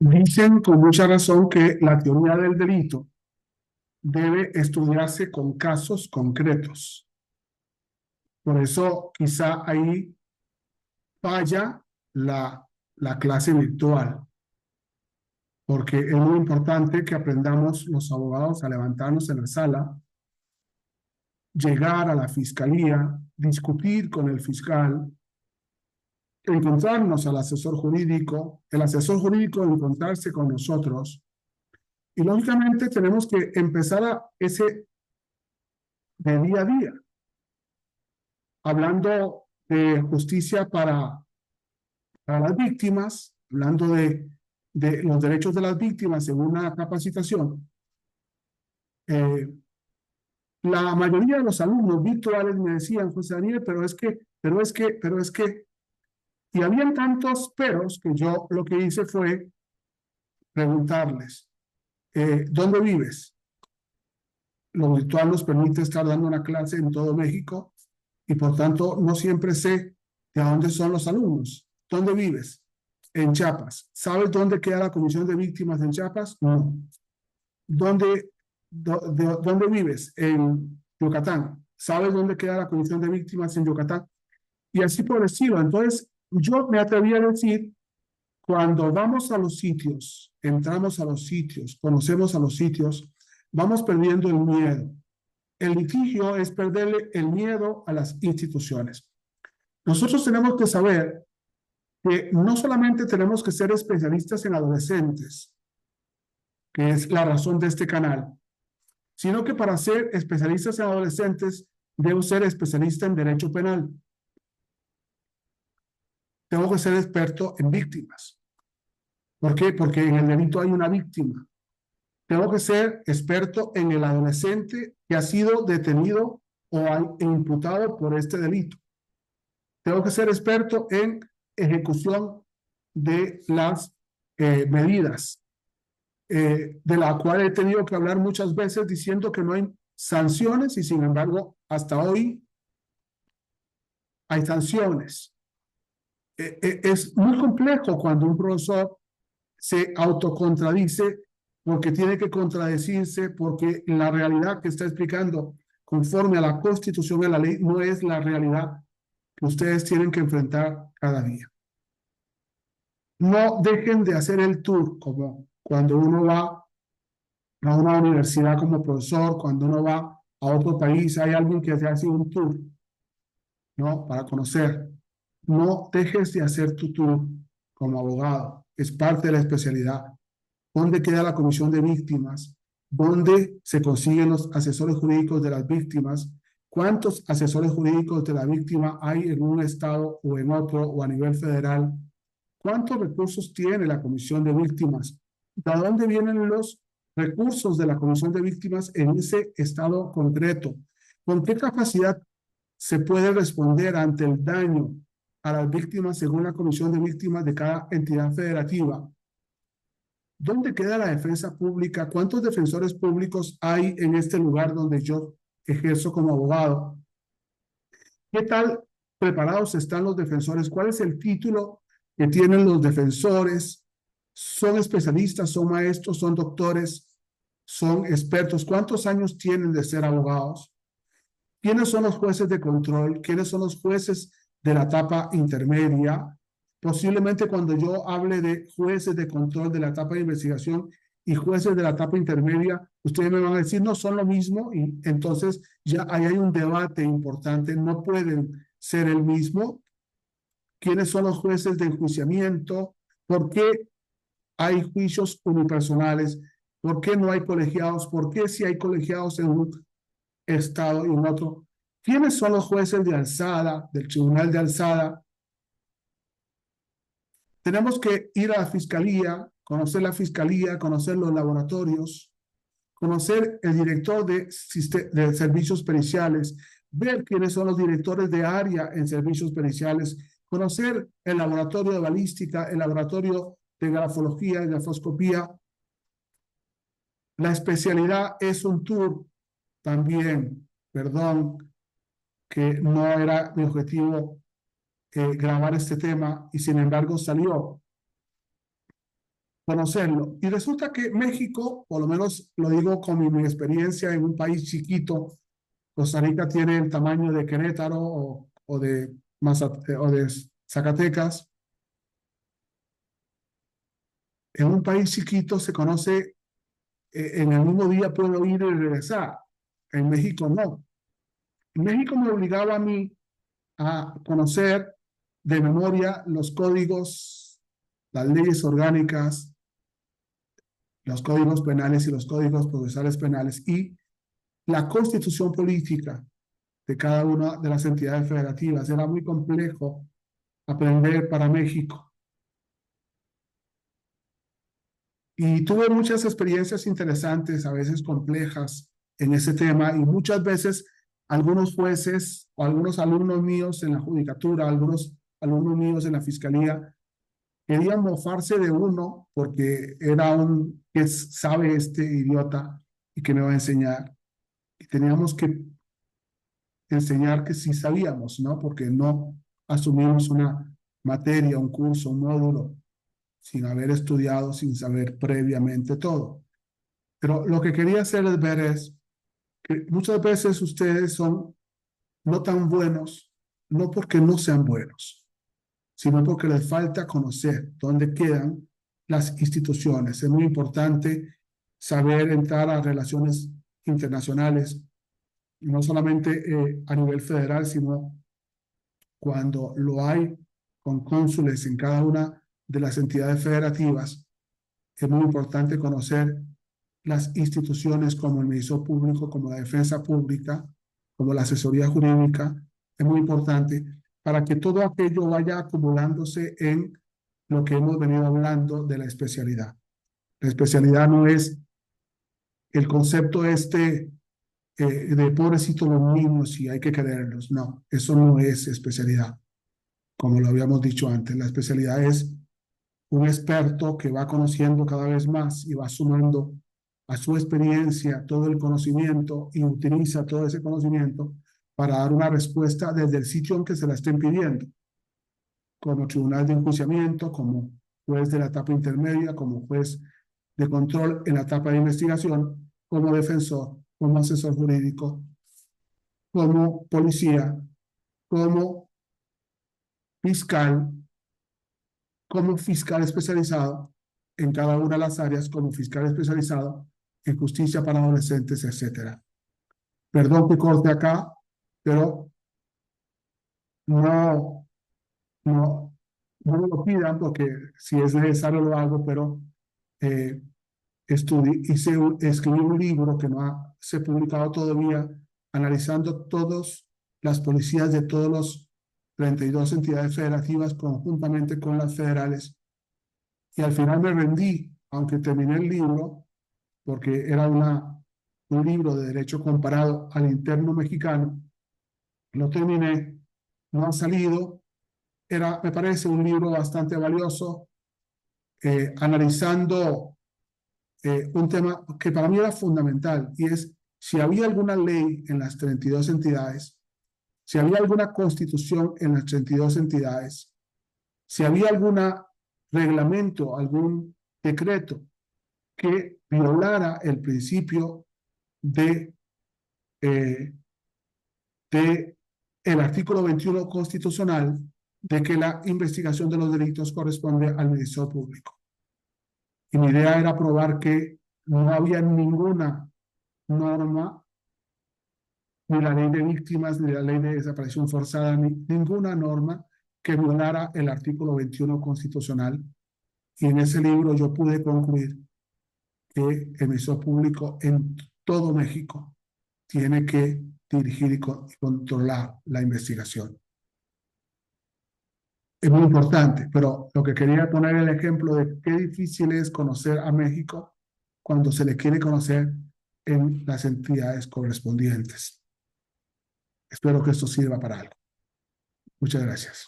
Dicen con mucha razón que la teoría del delito debe estudiarse con casos concretos. Por eso quizá ahí falla la clase virtual, porque es muy importante que aprendamos los abogados a levantarnos en la sala, llegar a la fiscalía, discutir con el fiscal, encontrarnos al asesor jurídico, el asesor jurídico encontrarse con nosotros. Y lógicamente tenemos que empezar a ese de día a día, hablando de justicia para las víctimas, hablando de los derechos de las víctimas en una capacitación. Eh, la mayoría de los alumnos virtuales me decían, José Daniel, y habían tantos peros que yo lo que hice fue preguntarles, ¿dónde vives? Lo virtual nos permite estar dando una clase en todo México y por tanto no siempre sé de dónde son los alumnos. ¿Dónde vives? En Chiapas. ¿Sabes dónde queda la Comisión de Víctimas en Chiapas? No. ¿Dónde vives? En Yucatán. ¿Sabes dónde queda la Comisión de Víctimas en Yucatán? Y así por el estilo. Entonces, yo me atreví a decir, cuando vamos a los sitios, entramos a los sitios, conocemos a los sitios, vamos perdiendo el miedo. El litigio es perderle el miedo a las instituciones. Nosotros tenemos que saber que no solamente tenemos que ser especialistas en adolescentes, que es la razón de este canal, sino que para ser especialistas en adolescentes debo ser especialista en derecho penal. Tengo que ser experto en víctimas. ¿Por qué? Porque en el delito hay una víctima. Tengo que ser experto en el adolescente que ha sido detenido o imputado por este delito. Tengo que ser experto en ejecución de las medidas, de la cual he tenido que hablar muchas veces diciendo que no hay sanciones y sin embargo hasta hoy hay sanciones. Es muy complejo cuando un profesor se autocontradice porque tiene que contradecirse, porque la realidad que está explicando conforme a la Constitución y a la ley no es la realidad que ustedes tienen que enfrentar cada día. No dejen de hacer el tour, como cuando uno va a una universidad como profesor, cuando uno va a otro país, hay alguien que se hace un tour, ¿no? Para conocer. No dejes de hacer tu tour como abogado, es parte de la especialidad. ¿Dónde queda la comisión de víctimas? ¿Dónde se consiguen los asesores jurídicos de las víctimas? ¿Cuántos asesores jurídicos de la víctima hay en un estado o en otro o a nivel federal? ¿Cuántos recursos tiene la comisión de víctimas? ¿De dónde vienen los recursos de la comisión de víctimas en ese estado concreto? ¿Con qué capacidad se puede responder ante el daño a las víctimas según la comisión de víctimas de cada entidad federativa? ¿Dónde queda la defensa pública? ¿Cuántos defensores públicos hay en este lugar donde yo ejerzo como abogado? ¿Qué tal preparados están los defensores? ¿Cuál es el título que tienen los defensores? ¿Son especialistas, son maestros, son doctores, son expertos? ¿Cuántos años tienen de ser abogados? ¿Quiénes son los jueces de control? ¿Quiénes son los jueces de la etapa intermedia? Posiblemente cuando yo hable de jueces de control de la etapa de investigación y jueces de la etapa intermedia, ustedes me van a decir, no son lo mismo, y entonces ya ahí hay un debate importante, no pueden ser el mismo. ¿Quiénes son los jueces de enjuiciamiento? ¿Por qué hay juicios unipersonales? ¿Por qué no hay colegiados? ¿Por qué si hay colegiados en un estado y en otro? ¿Quiénes son los jueces de alzada, del tribunal de alzada? Tenemos que ir a la fiscalía, conocer los laboratorios, conocer el director de servicios periciales, ver quiénes son los directores de área en servicios periciales, conocer el laboratorio de balística, el laboratorio de grafología y grafoscopía. La especialidad es un tour también, perdón, que no era mi objetivo grabar este tema y sin embargo salió. conocerlo. Y resulta que México, por lo menos lo digo con mi experiencia en un país chiquito, Costa Rica tiene el tamaño de Querétaro o de Zacatecas. En un país chiquito se conoce, en el mismo día puedo ir y regresar. En México no. En México me obligaba a mí a conocer de memoria los códigos, las leyes orgánicas, los códigos penales y los códigos procesales penales y la constitución política de cada una de las entidades federativas. Era muy complejo aprender para México. Y tuve muchas experiencias interesantes, a veces complejas, en ese tema, y muchas veces algunos jueces o algunos alumnos míos en la judicatura, algunos alumnos míos en la fiscalía, querían mofarse de uno porque era un que sabe este idiota y que me va a enseñar. Y teníamos que enseñar que sí sabíamos, ¿no? Porque no asumimos una materia, un curso, un módulo, sin haber estudiado, sin saber previamente todo. Pero lo que quería hacerles ver es que muchas veces ustedes son no tan buenos, no porque no sean buenos, sino porque les falta conocer dónde quedan las instituciones. Es muy importante saber entrar a relaciones internacionales, no solamente a nivel federal, sino cuando lo hay con cónsules en cada una de las entidades federativas. Es muy importante conocer las instituciones como el Ministerio Público, como la Defensa Pública, como la asesoría jurídica. Es muy importante para que todo aquello vaya acumulándose en lo que hemos venido hablando de la especialidad. La especialidad no es el concepto de pobrecitos los niños y hay que quererlos. No, eso no es especialidad, como lo habíamos dicho antes. La especialidad es un experto que va conociendo cada vez más y va sumando a su experiencia todo el conocimiento y utiliza todo ese conocimiento para dar una respuesta desde el sitio en que se la estén pidiendo, como tribunal de enjuiciamiento, como juez de la etapa intermedia, como juez de control en la etapa de investigación, como defensor, como asesor jurídico, como policía, como fiscal, como fiscal especializado en cada una de las áreas, como fiscal especializado en justicia para adolescentes, etcétera. Perdón que corte acá, pero no, no, no me lo pidan porque si es necesario lo hago, pero eh, escribí un libro que no se ha publicado todavía, analizando todas las policías de todos los 32 entidades federativas conjuntamente con las federales. Y al final me rendí, aunque terminé el libro, porque era un libro de derecho comparado al interno mexicano. Lo terminé, no ha salido. Me parece un libro bastante valioso, analizando un tema que para mí era fundamental, y es si había alguna ley en las 32 entidades, si había alguna constitución en las 32 entidades, si había algún reglamento, algún decreto que violara el principio de, eh, de el artículo 21 constitucional de que la investigación de los delitos corresponde al Ministerio Público. Y mi idea era probar que no había ninguna norma, ni la ley de víctimas, ni la ley de desaparición forzada, ni ninguna norma que violara el artículo 21 constitucional. Y en ese libro yo pude concluir que el Ministerio Público en todo México tiene que dirigir y controlar la investigación. Es muy importante, pero lo que quería poner el ejemplo de qué difícil es conocer a México cuando se le quiere conocer en las entidades correspondientes. Espero que esto sirva para algo. Muchas gracias.